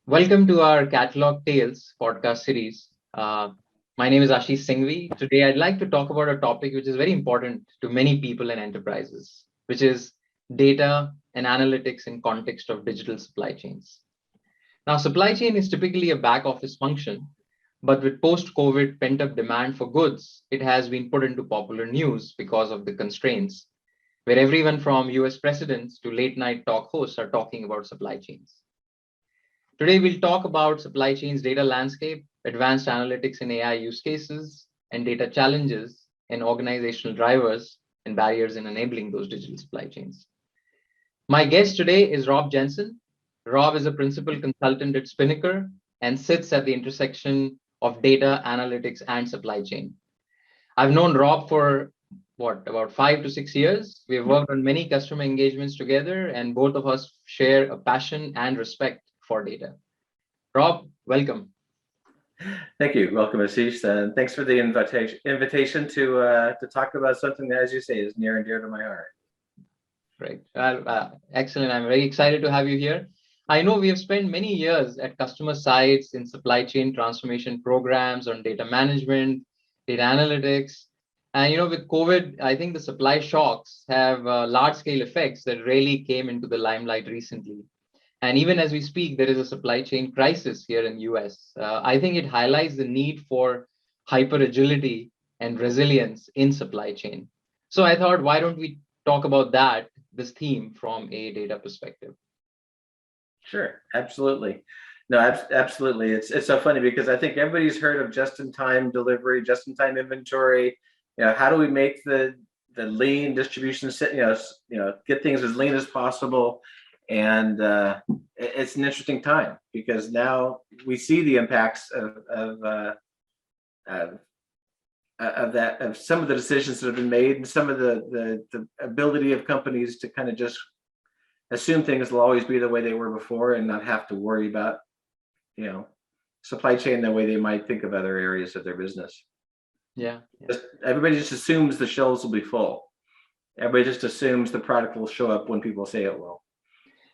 Welcome to our Catalog Tales podcast series. My name is Ashish Singhvi. Today, I'd like to talk about a topic which is very important to many people and enterprises, which is data and analytics in context of digital supply chains. Now, supply chain is typically a back office function, but with post-COVID pent-up demand for goods, it has been put into popular news because of the constraints, where everyone from US presidents to late-night talk hosts are talking about supply chains. Today, we'll talk about supply chains data landscape, advanced analytics and AI use cases, and data challenges and organizational drivers and barriers in enabling those digital supply chains. My guest today is Rob Jensen. Rob is a principal consultant at Spinnaker and sits at the intersection of data, analytics, and supply chain. I've known Rob for about 5 to 6 years. We have worked on many customer engagements together, and both of us share a passion and respect for data. Rob, welcome. Thank you. Welcome, Ashish, and thanks for the invitation to talk about something that, as you say, is near and dear to my heart. Great. Excellent. I'm very excited to have you here. I know we have spent many years at customer sites in supply chain transformation programs on data management, data analytics. And with COVID, I think the supply shocks have large-scale effects that really came into the limelight recently. And even as we speak, there is a supply chain crisis here in US. I think it highlights the need for hyper agility and resilience in supply chain. So I thought, why don't we talk about this theme from a data perspective? Sure, absolutely. No, absolutely. It's so funny because I think everybody's heard of just-in-time delivery, just-in-time inventory. How do we make the lean distribution, get things as lean as possible? And it's an interesting time because now we see the impacts of some of the decisions that have been made, and some of the ability of companies to kind of just assume things will always be the way they were before and not have to worry about, supply chain the way they might think of other areas of their business. Yeah. Everybody just assumes the shelves will be full. Everybody just assumes the product will show up when people say it will.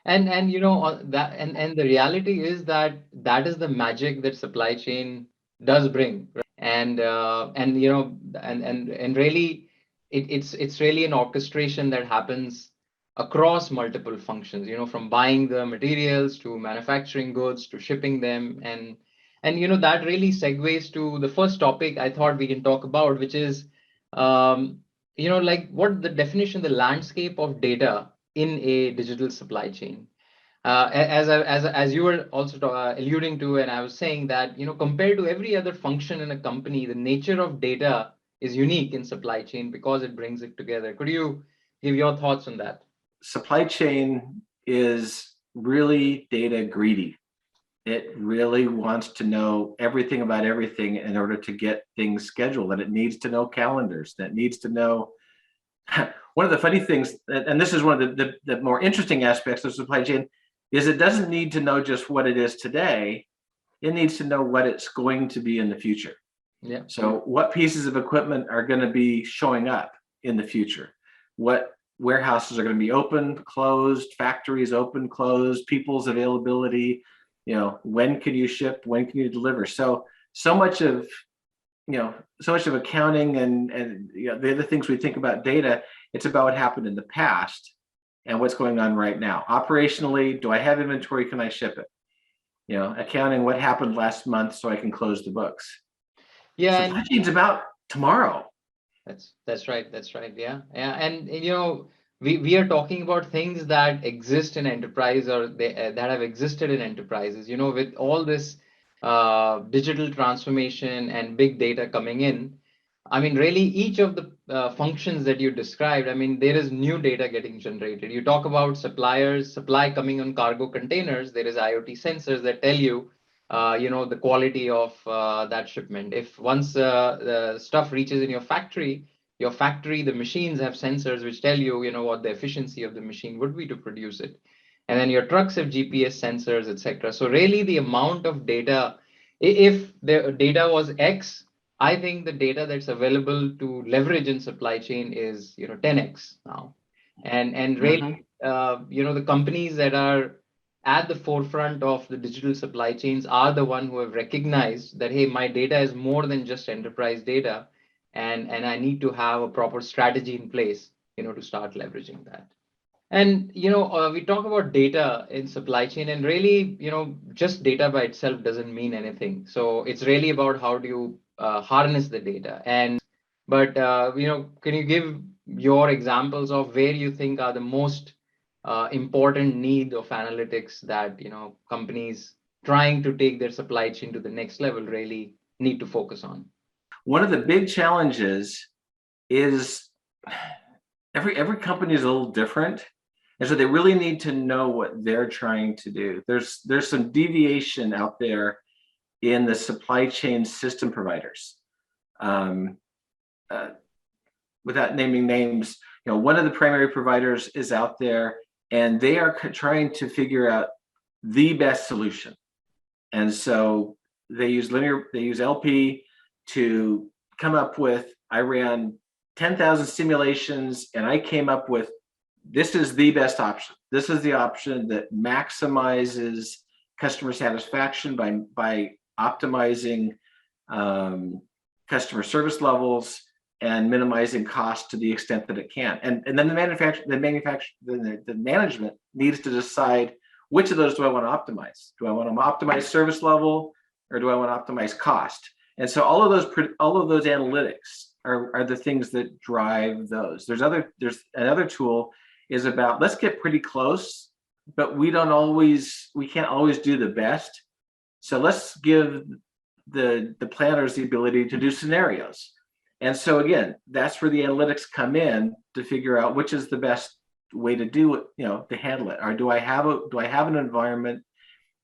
And the reality is that is the magic that supply chain does bring, right? And really it's really an orchestration that happens across multiple functions, from buying the materials to manufacturing goods to shipping them. And that really segues to the first topic I thought we can talk about, which is like what the definition, the landscape of data in a digital supply chain. As you were also alluding to, and I was saying that, compared to every other function in a company, the nature of data is unique in supply chain because it brings it together. Could you give your thoughts on that? Supply chain is really data greedy. It really wants to know everything about everything in order to get things scheduled, and it needs to know calendars, that needs to know. One of the funny things, and this is one of the more interesting aspects of supply chain, is it doesn't need to know just what it is today. It needs to know what it's going to be in the future. Yeah. So what pieces of equipment are going to be showing up in the future? What warehouses are going to be open, closed, factories open, closed, people's availability, when can you ship, when can you deliver? So much of accounting and the other things we think about data, it's about what happened in the past and what's going on right now. Operationally, do I have inventory? Can I ship it? Accounting, what happened last month so I can close the books. Yeah. Supply chain's about tomorrow. That's right. Yeah. And we are talking about things that exist in enterprise, or that have existed in enterprises. With all this digital transformation and big data coming in, I mean, really, each of the functions that you described, I mean, there is new data getting generated. You talk about supply coming on cargo containers. There is IoT sensors that tell you, the quality of that shipment. If once the stuff reaches in your factory, the machines have sensors which tell you, what the efficiency of the machine would be to produce it. And then your trucks have GPS sensors, etc. So really, the amount of data, if the data was X, I think the data that's available to leverage in supply chain is 10x now. And really, the companies that are at the forefront of the digital supply chains are the one who have recognized that, hey, my data is more than just enterprise data, and I need to have a proper strategy in place, to start leveraging that. And we talk about data in supply chain, and really, just data by itself doesn't mean anything. So it's really about how do you harness the data. But can you give your examples of where you think are the most important need of analytics that companies trying to take their supply chain to the next level really need to focus on? One of the big challenges is every company is a little different. And so they really need to know what they're trying to do. There's some deviation out there in the supply chain system providers. Without naming names, one of the primary providers is out there, and they are trying to figure out the best solution. And so they use LP to come up with, I ran 10,000 simulations and I came up with, this is the best option. This is the option that maximizes customer satisfaction by optimizing customer service levels and minimizing cost to the extent that it can. And then the management needs to decide, which of those do I want to optimize? Do I want to optimize service level, or do I want to optimize cost? And so all of those analytics are the things that drive those. There's another tool is about, let's get pretty close, but we can't always do the best. So let's give the planners the ability to do scenarios. And so again, that's where the analytics come in to figure out which is the best way to do it, to handle it. Or do I have an environment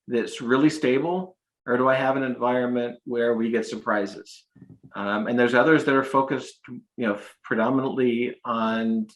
that's really stable, or do I have an environment where we get surprises? And there's others that are focused, predominantly on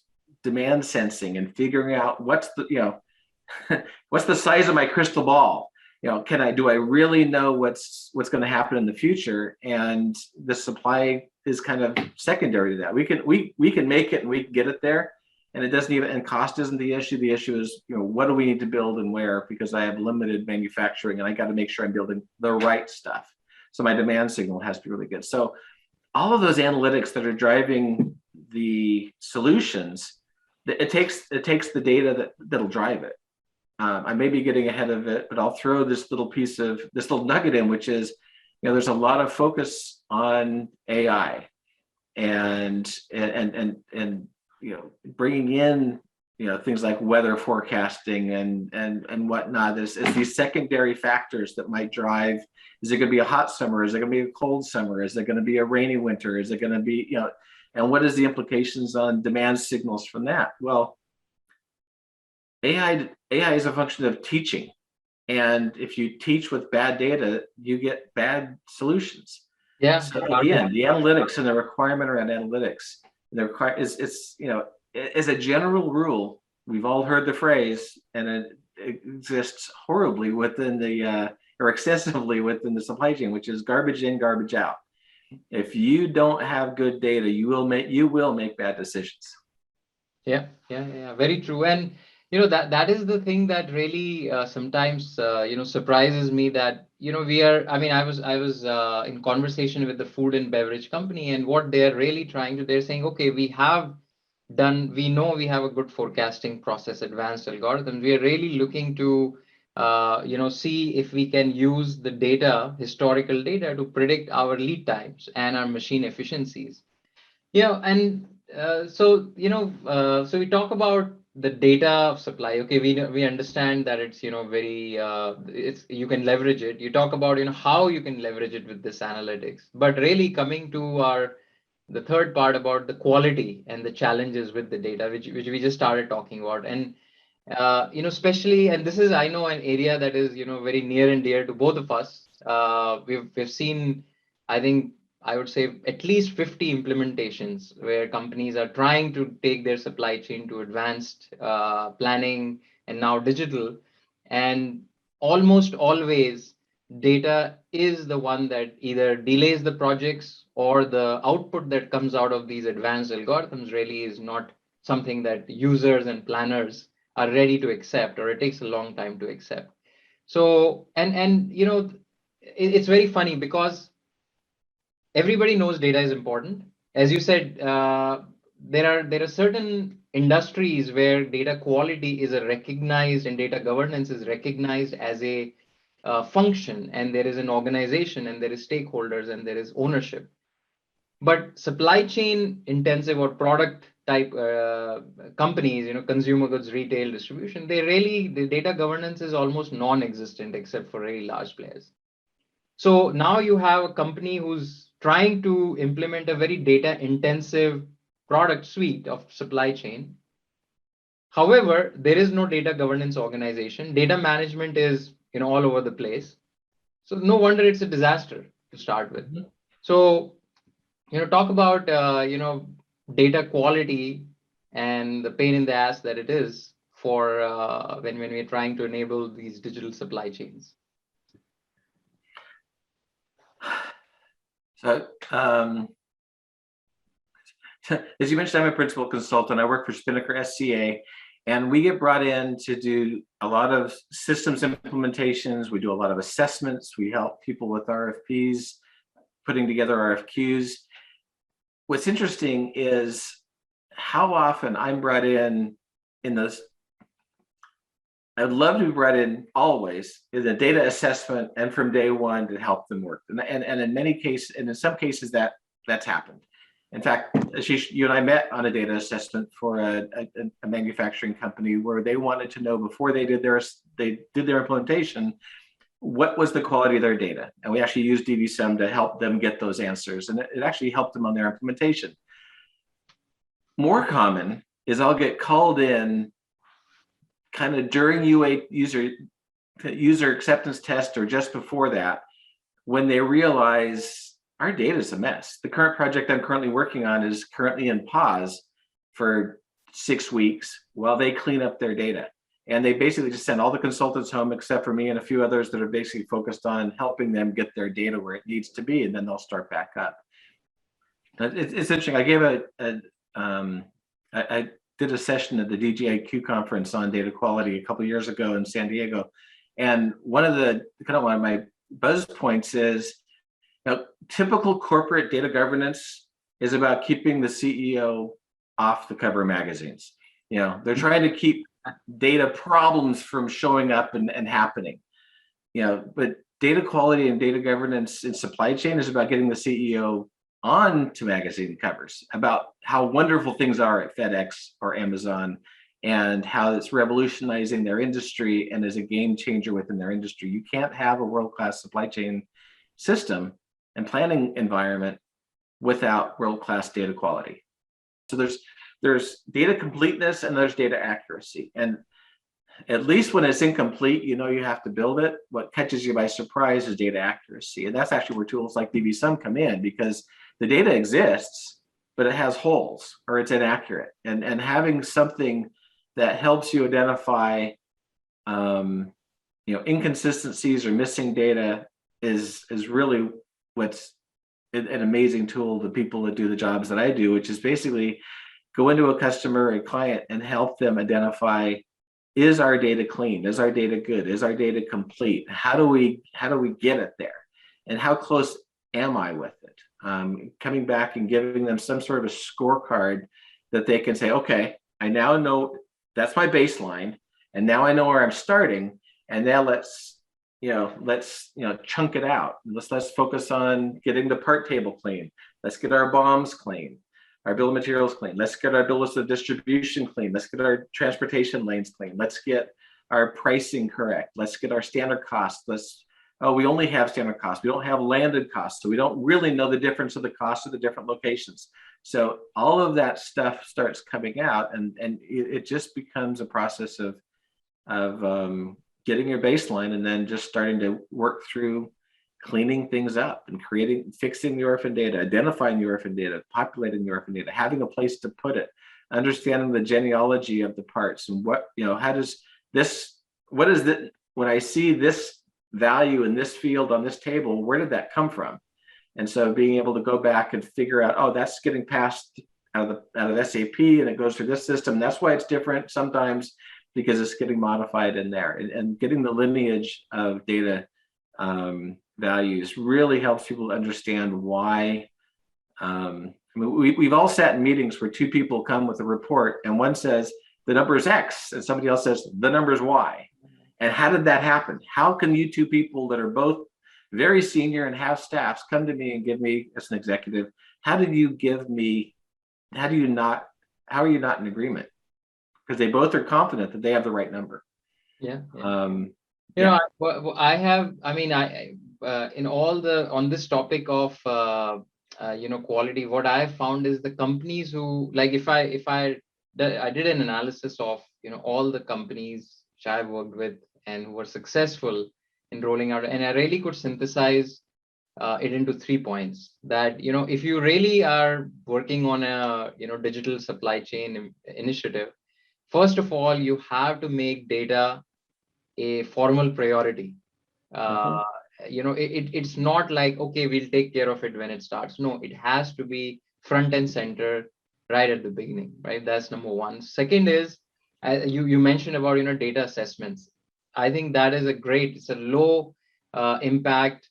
demand sensing and figuring out what's the size of my crystal ball. Do I really know what's going to happen in the future? And the supply is kind of secondary to that. We can make it and we can get it there, and it doesn't even, and cost isn't the issue. The issue is, what do we need to build and where, because I have limited manufacturing and I got to make sure I'm building the right stuff. So my demand signal has to be really good. So all of those analytics that are driving the solutions, it takes the data that'll drive it. I may be getting ahead of it, but I'll throw this little nugget in, which is, there's a lot of focus on AI and bringing in, things like weather forecasting and whatnot as these secondary factors that might drive. Is it going to be a hot summer? Is it going to be a cold summer? Is it going to be a rainy winter? Is it going to be, and what is the implications on demand signals from that? Well, AI is a function of teaching. And if you teach with bad data, you get bad solutions. Yeah. So again, the analytics and the requirement around analytics, as a general rule, we've all heard the phrase, and it exists horribly or excessively within the supply chain, which is garbage in, garbage out. If you don't have good data, you will make bad decisions. Yeah, very true. And that is the thing that really sometimes surprises me, that I was in conversation with the food and beverage company, and what they're really they're saying, okay, we know we have a good forecasting process, advanced algorithms. We are really looking to see if we can use the historical data, to predict our lead times and our machine efficiencies. And so we talk about the data of supply. Okay, we understand that it's very you can leverage it. You talk about how you can leverage it with this analytics, but really coming to the third part about the quality and the challenges with the data, which we just started talking about. And especially, and this is, I know, an area that is very near and dear to both of us. We've seen, I think, I would say, at least 50 implementations where companies are trying to take their supply chain to advanced planning and now digital. And almost always, data is the one that either delays the projects, or the output that comes out of these advanced algorithms really is not something that users and planners are ready to accept, or it takes a long time to accept. So, and it's very funny because everybody knows data is important. As you said, there are certain industries where data quality is a recognized, and data governance is recognized as a function, and there is an organization, and there is stakeholders, and there is ownership. But supply chain intensive or product type companies, consumer goods, retail, distribution, the data governance is almost non-existent except for very large players. So now you have a company who's trying to implement a very data intensive product suite of supply chain. However, there is no data governance organization. Data management is all over the place. So no wonder it's a disaster to start with. Mhm. So talk about data quality and the pain in the ass that it is for when we're trying to enable these digital supply chains. So, as you mentioned, I'm a principal consultant. I work for Spinnaker SCA, and we get brought in to do a lot of systems implementations. We do a lot of assessments. We help people with RFPs, putting together RFQs. What's interesting is how often I'm brought in those. I'd love to be brought in always in the data assessment and from day one to help them work. And in many cases, and in some cases that's happened. In fact, Ashish, you and I met on a data assessment for a manufacturing company where they wanted to know before they did their implementation, what was the quality of their data. And we actually used DvSum to help them get those answers. And it actually helped them on their implementation. More common is I'll get called in kind of during user acceptance test or just before that, when they realize our data is a mess. The current project I'm currently working on is currently in pause for 6 weeks while they clean up their data. And they basically just send all the consultants home except for me and a few others that are basically focused on helping them get their data where it needs to be, and then they'll start back up. It's interesting. I gave I did a session at the DGIQ conference on data quality a couple of years ago in San Diego, and one of my buzz points is, typical corporate data governance is about keeping the CEO off the cover of magazines. They're trying to keep data problems from showing up and happening. But data quality and data governance in supply chain is about getting the CEO on to magazine covers about how wonderful things are at FedEx or Amazon and how it's revolutionizing their industry and is a game changer within their industry. You can't have a world-class supply chain system and planning environment without world-class data quality. So there's data completeness and there's data accuracy. And at least when it's incomplete, you have to build it. What catches you by surprise is data accuracy. And that's actually where tools like DvSum come in, because the data exists, but it has holes or it's inaccurate. And having something that helps you identify inconsistencies or missing data is really what's an amazing tool to people that do the jobs that I do, which is basically go into a customer, a client, and help them identify, is our data clean? Is our data good? Is our data complete? How do we get it there? And how close am I with it? Coming back and giving them some sort of a scorecard that they can say, okay, I now know that's my baseline, and now I know where I'm starting, and now let's chunk it out. Let's focus on getting the part table clean. Let's get our BOMs clean, our bill of materials clean. Let's get our bills of distribution clean. Let's get our transportation lanes clean. Let's get our pricing correct. Let's get our standard costs. We only have standard costs. We don't have landed costs. So we don't really know the difference of the cost of the different locations. So all of that stuff starts coming out, and it just becomes a process of getting your baseline and then just starting to work through cleaning things up and fixing the orphan data, identifying the orphan data, populating the orphan data, having a place to put it, understanding the genealogy of the parts, and what is it when I see this value in this field on this table, where did that come from? And so being able to go back and figure out, that's getting passed out of SAP and it goes through this system. That's why it's different sometimes. because it's getting modified in there, and getting the lineage of data values really helps people understand why. I mean, we've all sat in meetings where two people come with a report and one says the number is X and somebody else says the number is Y. And how did that happen? How can you two people that are both very senior and have staffs come to me and give me, as an executive, how did you give me, how do you not, how are you not in agreement? Because they both are confident that they have the right number. Yeah. Yeah. I have, I mean, in all the, on this topic of, quality, what I have found is the companies who, like, I did an analysis of, all the companies which I've worked with and who were successful in rolling out, and I really could synthesize it into 3 points that, if you really are working on a, digital supply chain initiative, first of all, you have to make data a formal priority. It's not like, okay, we'll take care of it when it starts. No, it has to be front and center right at the beginning, right? That's number one. Second is, you mentioned about, data assessments. I think that is it's a low impact,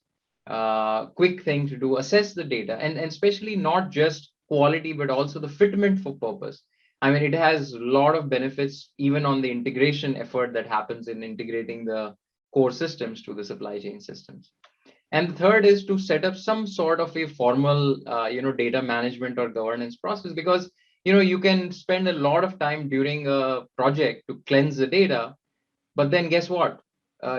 quick thing to do, assess the data, and especially not just quality, but also the fitment for purpose. I mean, it has a lot of benefits, even on the integration effort that happens in integrating the core systems to the supply chain systems. And the third is to set up some sort of a formal, data management or governance process, because, you can spend a lot of time during a project to cleanse the data, but then guess what?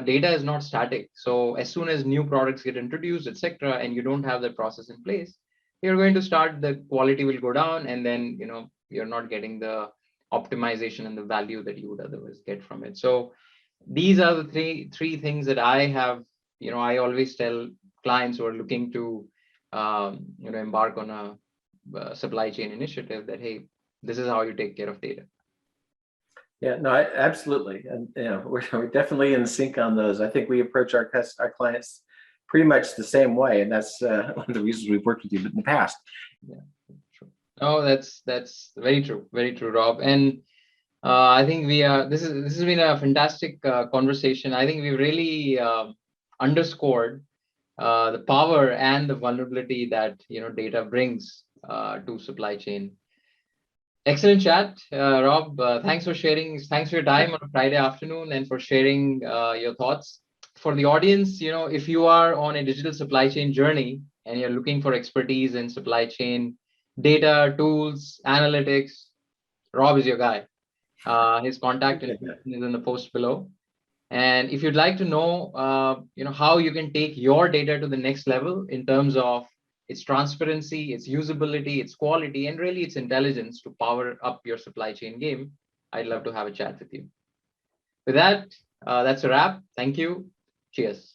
Data is not static. So as soon as new products get introduced, etc., and you don't have that process in place, you're going to start, the quality will go down, and then, you're not getting the optimization and the value that you would otherwise get from it. So these are the three things that I have, I always tell clients who are looking to, embark on a supply chain initiative, that, hey, this is how you take care of data. Yeah, no, absolutely. And we're definitely in sync on those. I think we approach our clients pretty much the same way. And that's one of the reasons we've worked with you in the past. Yeah, true. Oh, that's very true. Very true, Rob. And I think this has been a fantastic conversation. I think we really underscored the power and the vulnerability that, data brings to supply chain. Excellent chat, Rob. Thanks for sharing. Thanks for your time on a Friday afternoon and for sharing your thoughts. For the audience, if you are on a digital supply chain journey and you're looking for expertise in supply chain data, tools, analytics, Rob is your guy. His contact information is in the post below. And if you'd like to know, how you can take your data to the next level in terms of its transparency, its usability, its quality, and really its intelligence to power up your supply chain game, I'd love to have a chat with you. With that, that's a wrap. Thank you. Cheers.